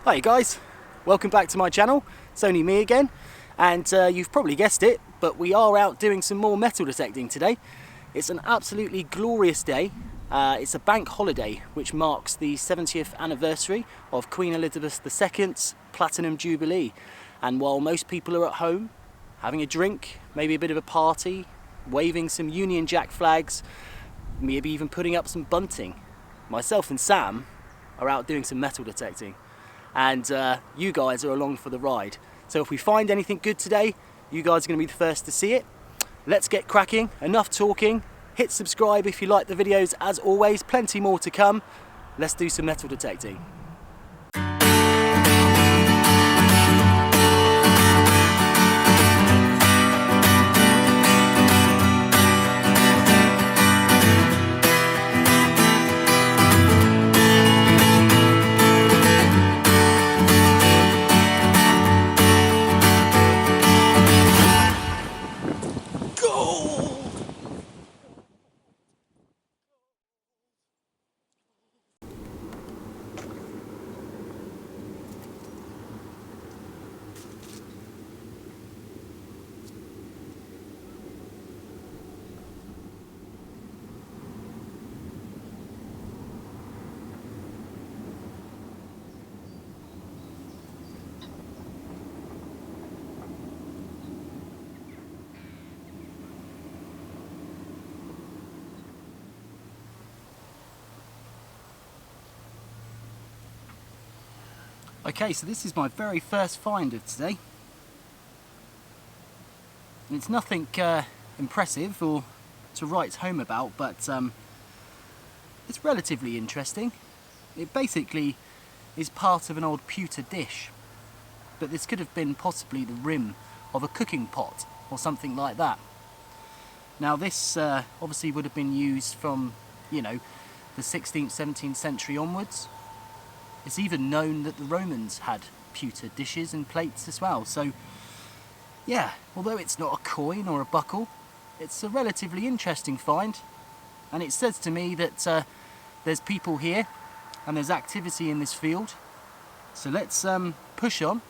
Hi guys, welcome back to my channel. It's only me again, and you've probably guessed it, but we are out doing some more metal detecting today. It's an absolutely glorious day. It's a bank holiday which marks the 70th anniversary of Queen Elizabeth II's Platinum Jubilee, and while most people are at home having a drink, maybe a bit of a party, waving some Union Jack flags, maybe even putting up some bunting, myself and Sam are out doing some metal detecting. And you guys are along for the ride. So if we find anything good today, you guys are going to be the first to see it. Let's get cracking, enough talking. Hit subscribe if you like the videos. As always, plenty more to come. Let's do some metal detecting. Okay, so this is my very first find of today. And it's nothing impressive or to write home about, but it's relatively interesting. It basically is part of an old pewter dish, but this could have been possibly the rim of a cooking pot or something like that. Now this obviously would have been used from, you know, the 16th, 17th century onwards. It's even known that the Romans had pewter dishes and plates as well. So yeah, although it's not a coin or a buckle, it's a relatively interesting find, and it says to me that there's people here and there's activity in this field. So let's push on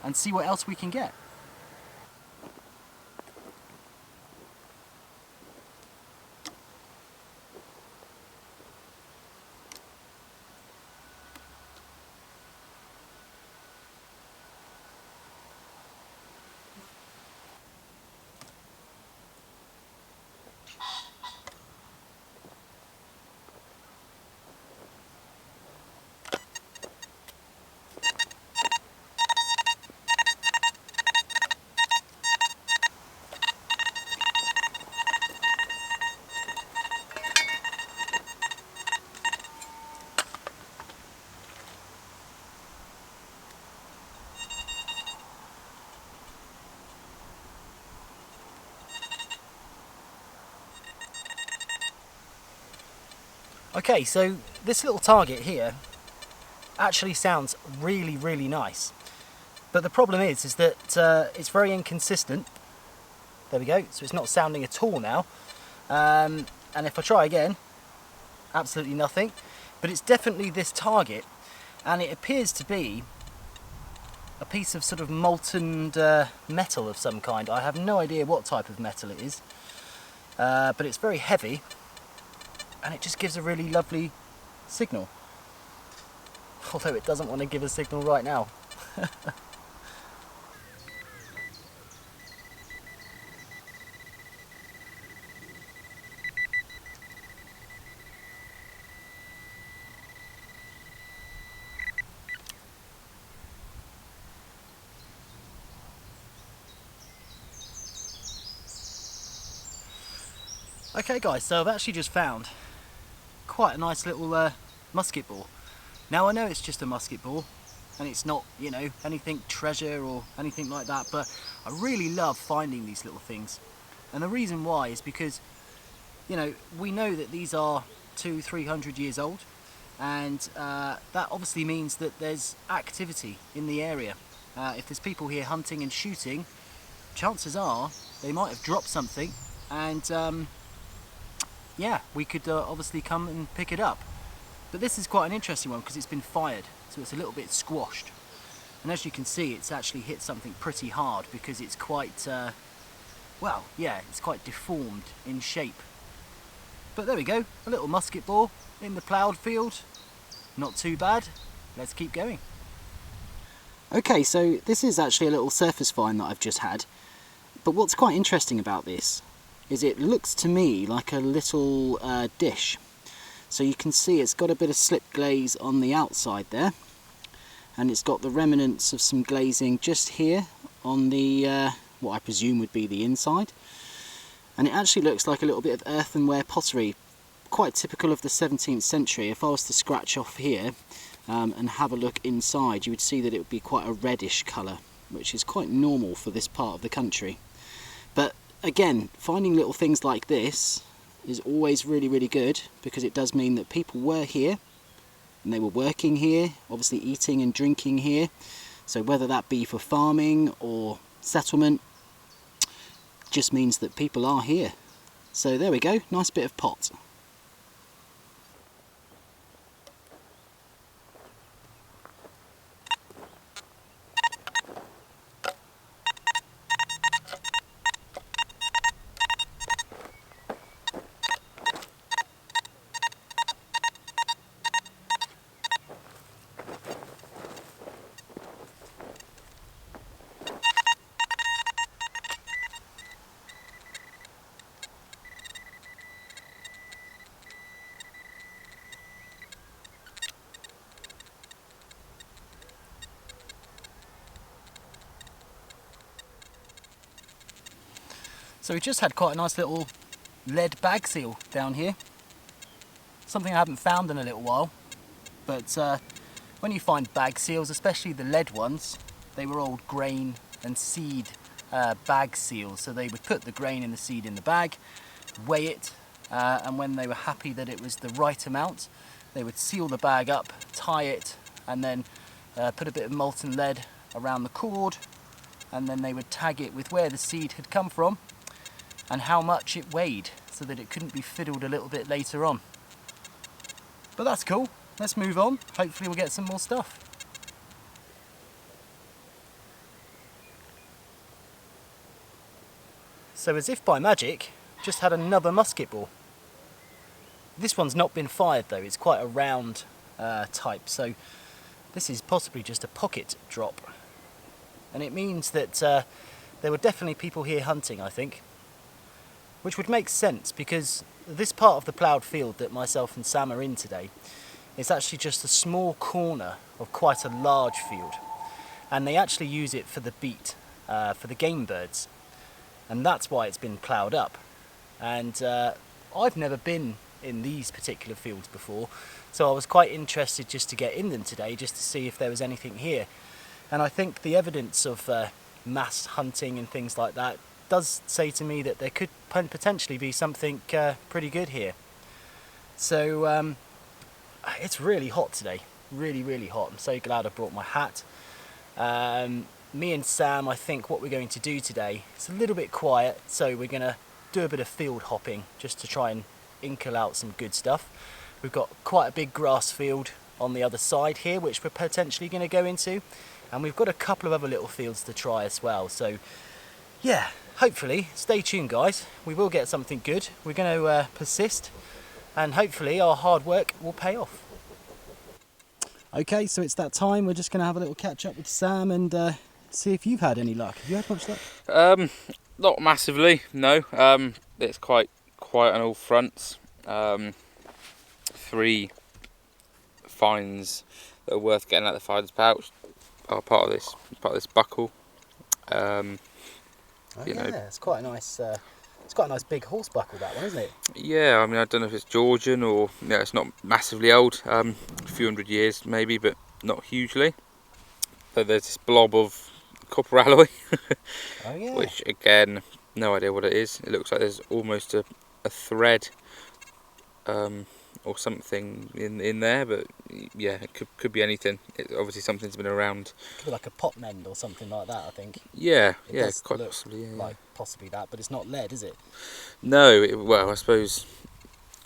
and see what else we can get. Okay, so this little target here actually sounds really nice, but the problem is that it's very inconsistent. There we go, so it's not sounding at all now, and if I try again, absolutely nothing. But it's definitely this target, and it appears to be a piece of sort of molten metal of some kind. I have no idea what type of metal it is, but it's very heavy, and it just gives a really lovely signal. Although it doesn't want to give a signal right now. Okay guys, so I've actually just found quite a nice little musket ball. Now I know it's just a musket ball and it's not, you know, anything treasure or anything like that, but I really love finding these little things. And the reason why is because, you know, we know that these are 200-300 years old, and that obviously means that there's activity in the area. If there's people here hunting and shooting, chances are they might have dropped something, and yeah, we could obviously come and pick it up. But this is quite an interesting one because it's been fired, so it's a little bit squashed. And as you can see, it's actually hit something pretty hard because it's quite, well, yeah, it's quite deformed in shape. But there we go, a little musket ball in the ploughed field. Not too bad. Let's keep going. Okay, so this is actually a little surface find that I've just had. But what's quite interesting about this is it looks to me like a little dish. So you can see it's got a bit of slip glaze on the outside there, and it's got the remnants of some glazing just here on the what I presume would be the inside. And it actually looks like a little bit of earthenware pottery, quite typical of the 17th century. If I was to scratch off here and have a look inside, you would see that it would be quite a reddish colour, which is quite normal for this part of the country. But again, finding little things like this is always really, really good, because it does mean that people were here and they were working here, obviously eating and drinking here. So whether that be for farming or settlement, just means that people are here. So there we go, nice bit of pot. So we just had quite a nice little lead bag seal down here. Something I haven't found in a little while. But when you find bag seals, especially the lead ones, they were old grain and seed bag seals. So they would put the grain and the seed in the bag, weigh it, and when they were happy that it was the right amount, they would seal the bag up, tie it, and then put a bit of molten lead around the cord, and then they would tag it with where the seed had come from and how much it weighed, so that it couldn't be fiddled a little bit later on. But that's cool. Let's move on. Hopefully we'll get some more stuff. So as if by magic, just had another musket ball. This one's not been fired though, it's quite a round type, so this is possibly just a pocket drop. And it means that there were definitely people here hunting, I think. Which would make sense, because this part of the ploughed field that myself and Sam are in today is actually just a small corner of quite a large field. And they actually use it for the beat, for the game birds. And that's why it's been ploughed up. And I've never been in these particular fields before, so I was quite interested just to get in them today, just to see if there was anything here. And I think the evidence of mass hunting and things like that does say to me that there could potentially be something pretty good here. So it's really hot today, really, really hot. I'm so glad I brought my hat. Me and Sam, I think what we're going to do today, it's a little bit quiet, so we're going to do a bit of field hopping just to try and inkle out some good stuff. We've got quite a big grass field on the other side here, which we're potentially going to go into, and we've got a couple of other little fields to try as well. So yeah, hopefully, stay tuned guys, we will get something good. We're going to persist, and hopefully our hard work will pay off. Okay, so it's that time. We're just going to have a little catch up with Sam and see if you've had any luck. Have you had much luck? Not massively, no. It's quite quiet on all fronts. 3 finds that are worth getting out of the finder's pouch are part of this buckle. It's quite a nice. It's quite a nice big horse buckle, that one, isn't it? Yeah, I mean, I don't know if it's Georgian or it's not massively old. A few hundred years maybe, but not hugely. So there's this blob of copper alloy, which again, no idea what it is. It looks like there's almost a thread or something in there, but yeah, it could be anything. Obviously something's been around. Could be like a pot mend or something like that, I think. Yeah, It quite look possibly. Yeah. like possibly that, but it's not lead, is it? No, well, I suppose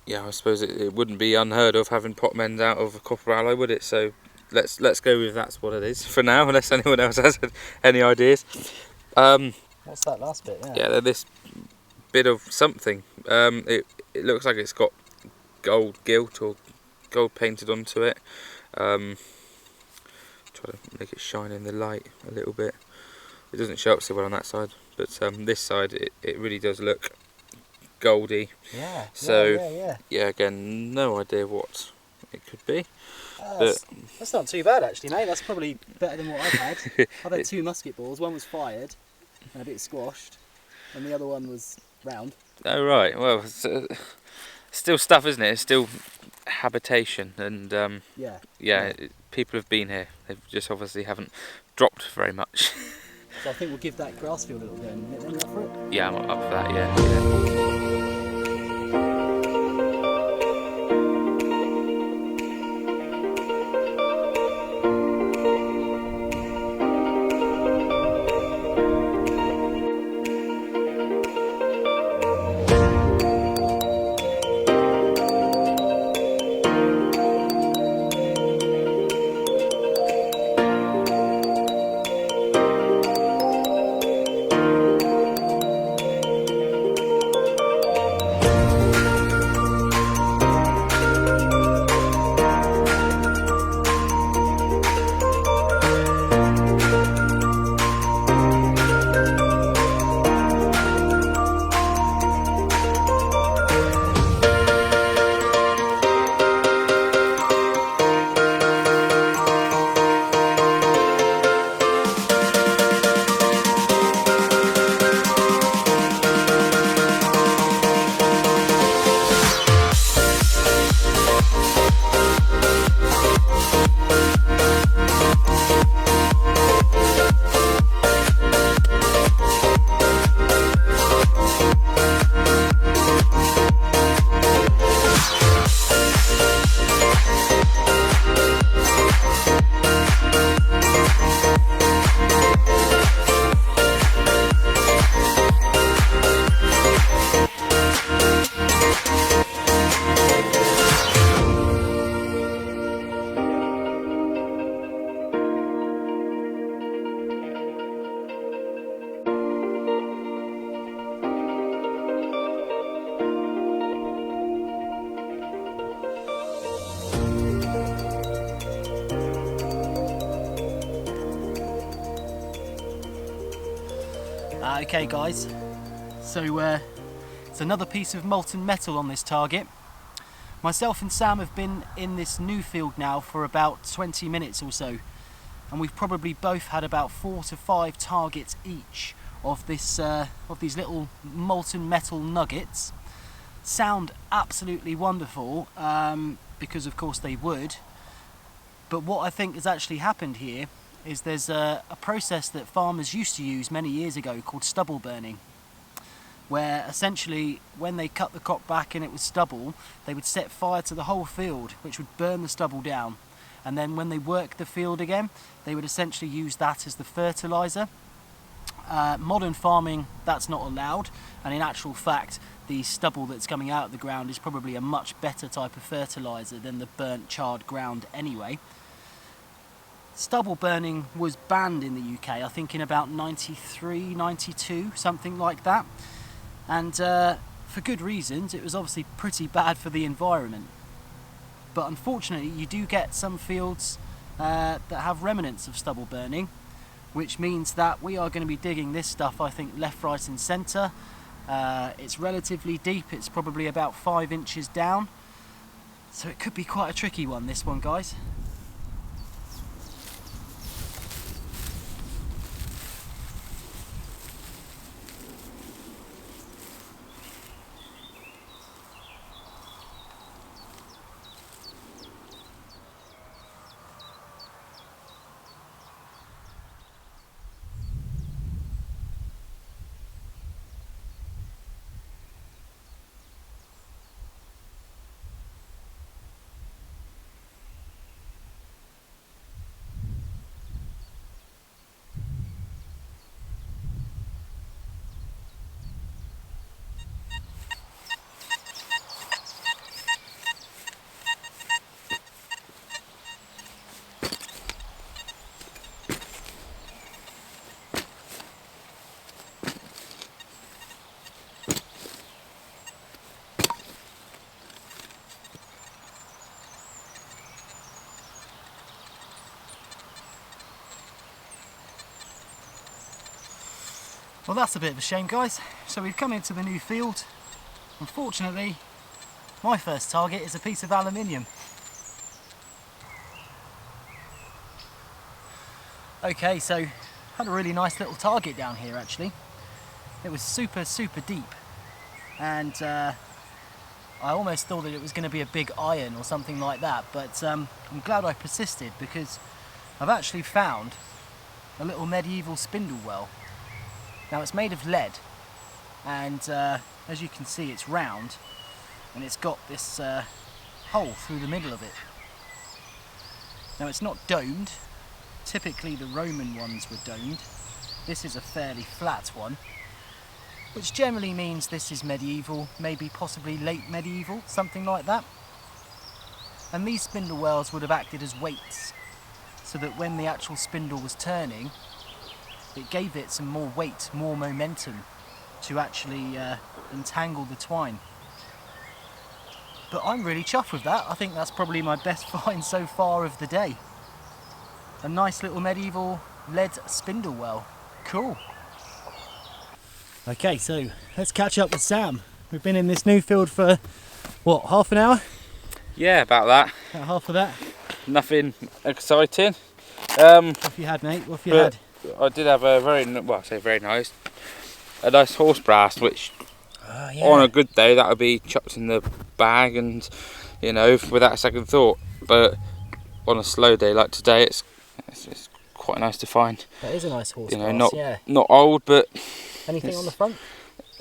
Yeah, I suppose it wouldn't be unheard of having pot mends out of a copper alloy, would it? So let's go with that's what it is for now, unless anyone else has any ideas. What's that last bit? Yeah, they're this bit of something. It looks like it's got gold gilt or gold painted onto it. Try to make it shine in the light a little bit. It doesn't show up so well on that side, but this side it really does look goldy. Yeah. So yeah, again, no idea what it could be. That's not too bad actually, mate. That's probably better than what I've had. I've had 2 musket balls. One was fired and a bit squashed, and the other one was round. Oh right, well, it's, still stuff, isn't it? It's still habitation, and people have been here. They just obviously haven't dropped very much. So I think we'll give that grass field a little go in a minute. Then you up for it? Yeah, I'm up for that. Yeah. Okay guys, so it's another piece of molten metal on this target. Myself and Sam have been in this new field now for about 20 minutes or so, and we've probably both had about 4 to 5 targets each of this of these little molten metal nuggets. Sound absolutely wonderful, because of course they would, but what I think has actually happened here is there's a process that farmers used to use many years ago called stubble burning, where essentially when they cut the crop back and it was stubble, they would set fire to the whole field, which would burn the stubble down, and then when they worked the field again, they would essentially use that as the fertiliser. Modern farming, that's not allowed, and in actual fact the stubble that's coming out of the ground is probably a much better type of fertiliser than the burnt charred ground anyway. Stubble burning was banned in the UK, I think in about 93, 92, something like that. And for good reasons. It was obviously pretty bad for the environment. But unfortunately, you do get some fields that have remnants of stubble burning, which means that we are going to be digging this stuff, I think, left, right and centre. It's relatively deep, it's probably about 5 inches down. So it could be quite a tricky one, this one, guys. Well, that's a bit of a shame, guys. So we've come into the new field. Unfortunately, my first target is a piece of aluminium. Okay, so had a really nice little target down here actually. It was super deep, and I almost thought that it was going to be a big iron or something like that, but I'm glad I persisted, because I've actually found a little medieval spindle well. Now it's made of lead, and as you can see it's round, and it's got this hole through the middle of it. Now it's not domed. Typically the Roman ones were domed. This is a fairly flat one, which generally means this is medieval, maybe possibly late medieval, something like that. And these spindle wells would have acted as weights, so that when the actual spindle was turning, it gave it some more weight, more momentum to actually entangle the twine. But I'm really chuffed with that. I think that's probably my best find so far of the day. A nice little medieval lead spindle well. Cool. Okay, so let's catch up with Sam. We've been in this new field for, what, half an hour? Yeah, about that. About half of that. Nothing exciting. What have you had, mate? What have you had? I did have a very nice horse brass, which Yeah. on a good day that would be chucked in the bag and, you know, without a second thought. But on a slow day like today, it's quite nice to find. That is a nice horse You know, brass, not old, but anything on the front?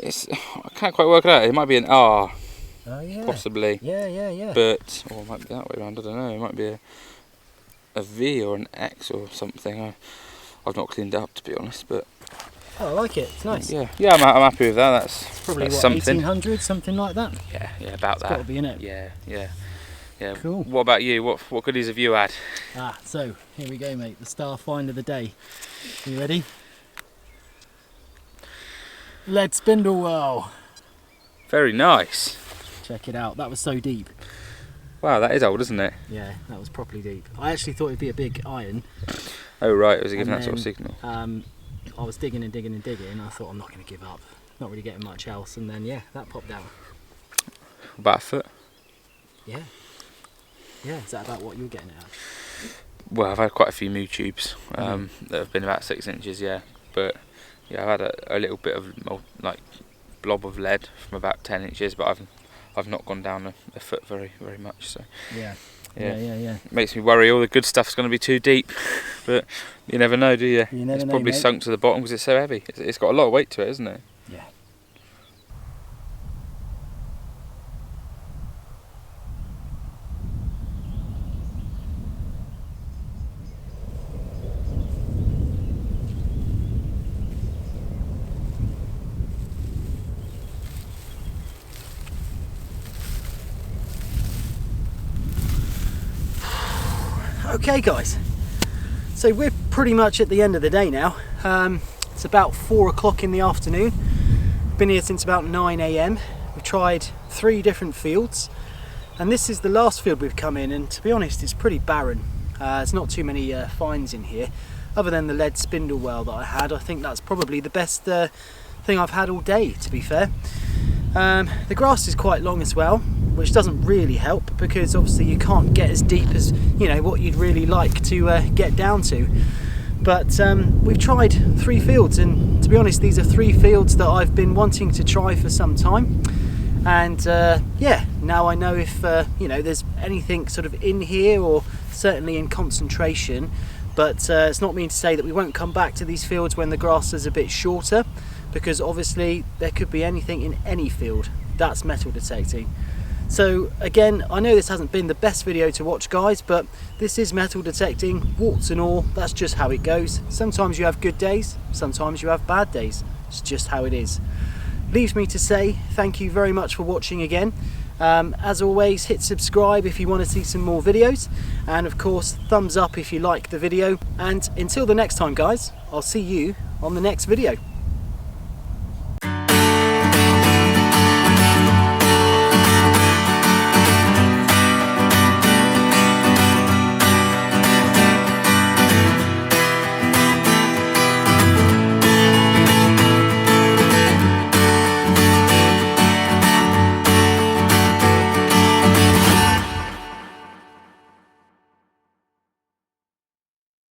I can't quite work it out. It might be an R, yeah. possibly. Yeah. But or it might be that way around. I don't know. It might be a V or an X or something. I've not cleaned it up, to be honest, but I like it. It's nice. Yeah, I'm happy with that. It's probably that's what, something. 1800, something like that. Yeah, about It's that. got to be in it. Yeah. Cool. What about you? What goodies have you had? So here we go, mate. The star find of the day. You ready? Lead spindle well. Very nice. Check it out. That was so deep. Wow, that is old, isn't it? Yeah, that was properly deep. I actually thought it'd be a big iron. Oh right, it was giving And that sort of then, signal. I was digging and digging and digging, and I thought I'm not going to give up. Not really getting much else, and then yeah, that popped out. About a foot. Yeah. Yeah, is that about what you were getting at? Well, I've had quite a few moo tubes that have been about 6 inches, yeah. But yeah, I've had a little bit of blob of lead from about 10 inches, but I've not gone down a foot very much. So Yeah. It makes me worry all the good stuff's going to be too deep, but you never know, do you? You never it's know, probably mate. sunk to the bottom because it's so heavy. It's got a lot of weight to it, isn't it? Yeah. Okay guys, so we're pretty much at the end of the day now. It's about 4 o'clock in the afternoon. Been here since about 9 AM. We've tried 3 different fields, and this is the last field we've come in, and to be honest it's pretty barren. There's not too many finds in here, other than the lead spindle well that I had. I think that's probably the best thing I've had all day, to be fair. The grass is quite long as well, which doesn't really help, because obviously you can't get as deep as, you know, what you'd really like to get down to. But we've tried 3 fields, and to be honest these are 3 fields that I've been wanting to try for some time. And yeah, now I know if you know, there's anything sort of in here, or certainly in concentration. But it's not mean to say that we won't come back to these fields when the grass is a bit shorter, because obviously there could be anything in any field. That's metal detecting. So again, I know this hasn't been the best video to watch, guys, but this is metal detecting, warts and all. That's just how it goes. Sometimes you have good days, sometimes you have bad days. It's just how it is. Leaves me to say thank you very much for watching again. As always, hit subscribe if you want to see some more videos, and of course thumbs up if you like the video. And until the next time, guys, I'll see you on the next video.